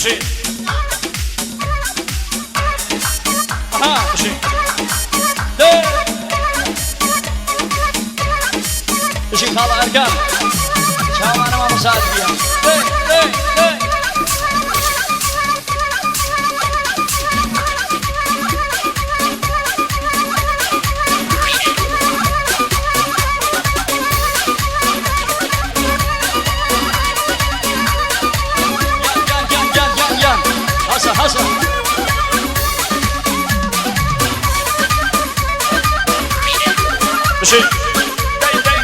بشين بشين بشين خاله ارقام شاوانا ما مساعد فيها حسن بشي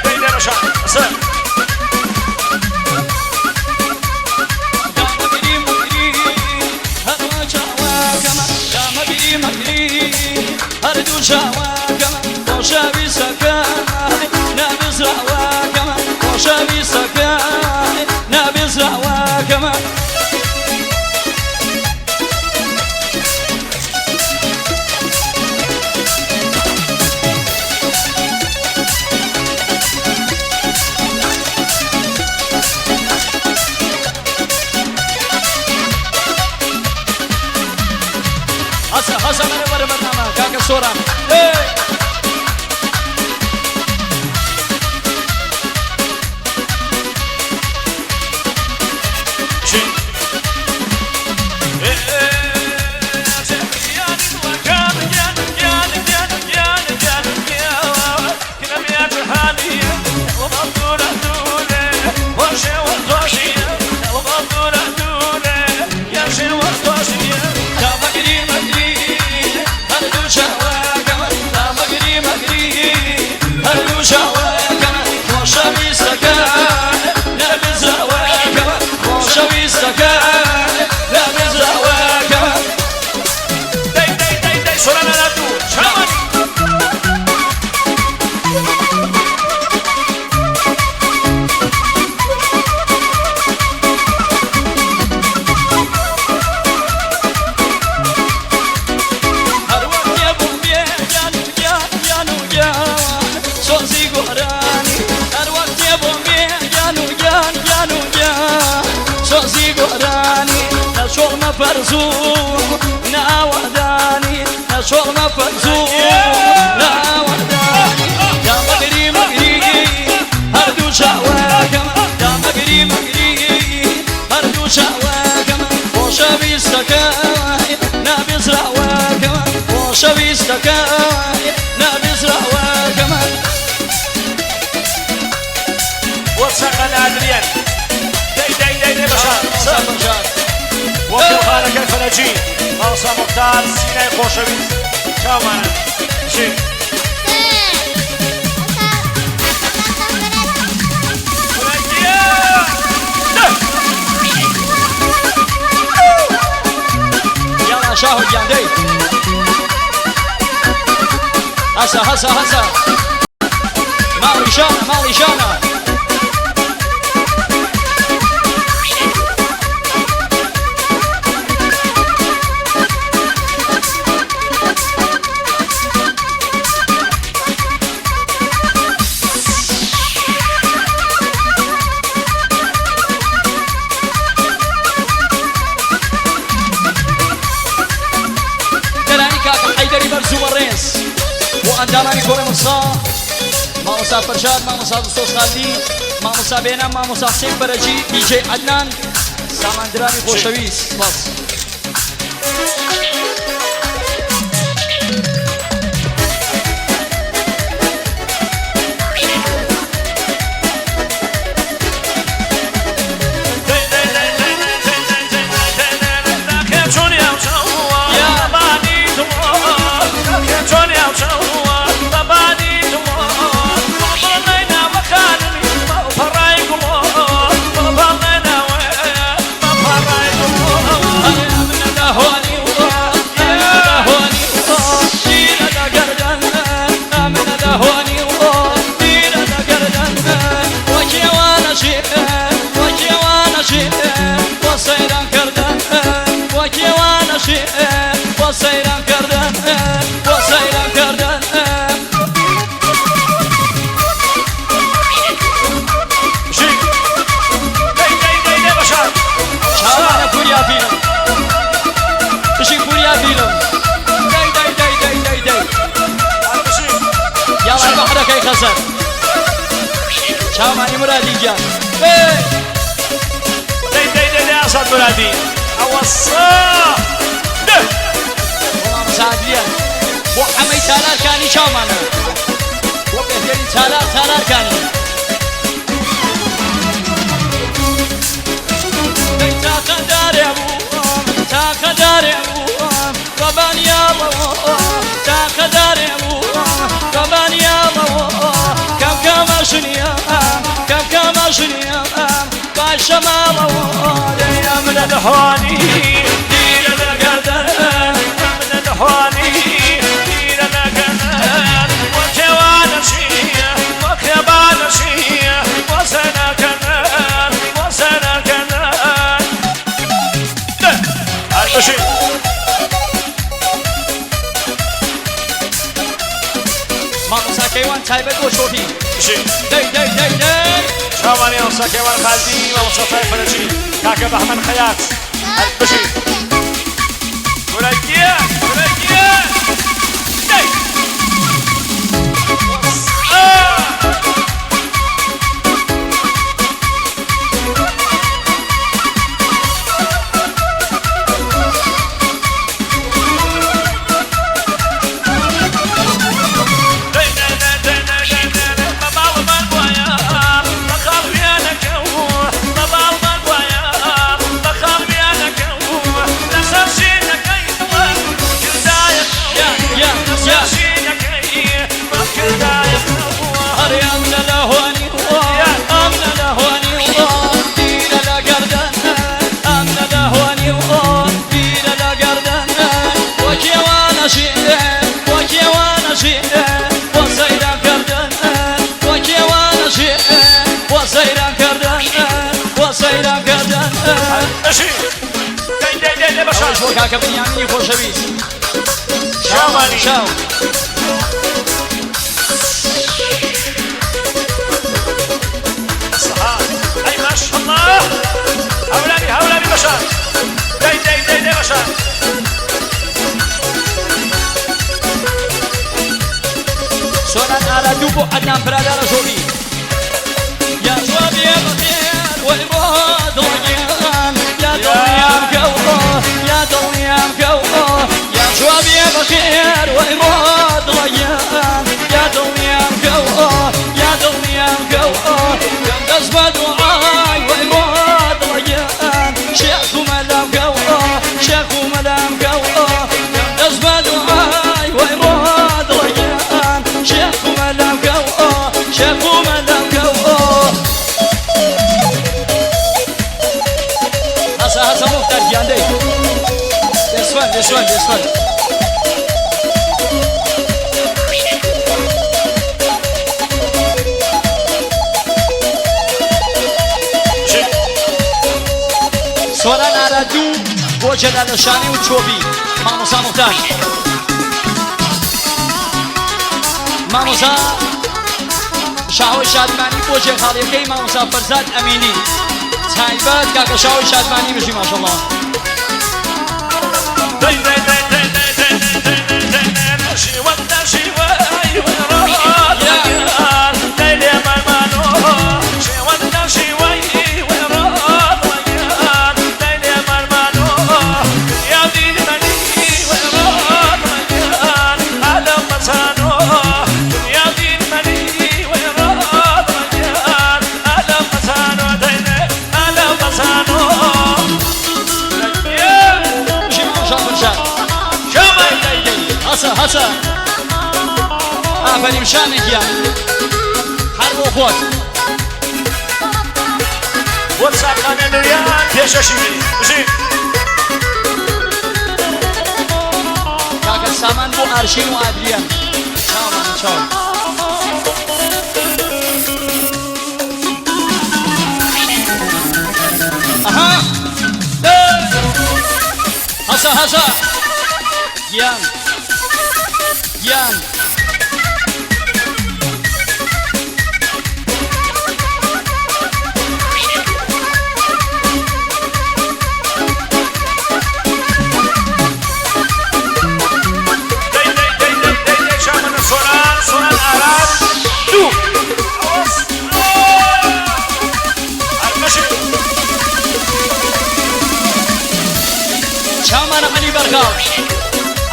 داي رشاد حسن دام بيدي مغري هروا شاوا كما دام بيدي مغري هردو شاوا كما وشابي سكان نابز روا كما وشابي سكان نابز روا كما حسن أنا برا برنامج كاكا صورة فرزوم ناوداني نشوق ما فرزوم ناوداني يا مغري مغري هردو شواكم يا مغري مغري هردو شواكم وشبي استكاي نابز رواكم وشبي استكاي نابز رواكم وصقنا أدريان داي بشار وكل خالك الفرجي موسى مختار سيناء خوشويز شامانا شي يلا شاهد جاندي هسا مالي شانا وأنداماني كوري مصا ما مصا فرشاد ما مصا دستوس خالدي ما مصا بينا ما مصا حسين فرجي دي جي عدنان سامان درامي خوشويس بس خەزەر چاومانی مرادی گیان دەی ئاساد مرادی ئەوە وەڵام سادریە بۆ ئەمەی تالارکانی چاومانە بۆ بێتێری تالارکانی تاقداري طبعا يا الله تاقداري طبعا يا الله كم شنيا كم شنيا باشا ما الله يا من الحواني دير القدر من الحواني دير القدر وكوانا شيا وكبانا شيا وسنا كنان وسنا كنان ماشي ماموسا كيوان تايبت وشوفي ماشي دي شاماني ماموسا كيوان خالدي ماموسا طيب فرنجي كاكا بحمد خيات ماشي ولكيان دي كاكا بنيامين خوشويس شاماني شاو صحاب اي ما شاء الله هولاني بشار دي بشار سونان على دوبو عدنان برادار زوبي يا زوبي يا بخير والموت ضيان يا دنيا مكوه يا دنيا مكوه يا زوبي يا بخير والموت ضيان يا دنيا مكوه يا دنيا مكوه كم تسبى دعاي والموت ضيان شيخ ملام كوه شيخ ملام كوه كم تسبى دعاي والموت ضيان شيخ ملام كوه شيخ ملام كوه هسا مختار جاندي this one سوالان آرادو بو جلال شانی و چوبی ماموسا مختار ماموسا شاهوی شادمانی بو جه خالیقی ماموسا فرزاد امینی تایبت کاکا شاهوی شادمانی بشی ماشالله هسا آفرین شانێک یان هەر بۆ خۆت بۆ چاقانە نوێیان پێشەشی بژین کاکە سامان بۆ ئارشین و ئادریان چاومانە چاو ئەها هەسا گیان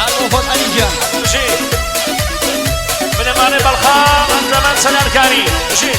الوفد أليجان مشي من ماني بالخام أنت من سنة الكاري مشي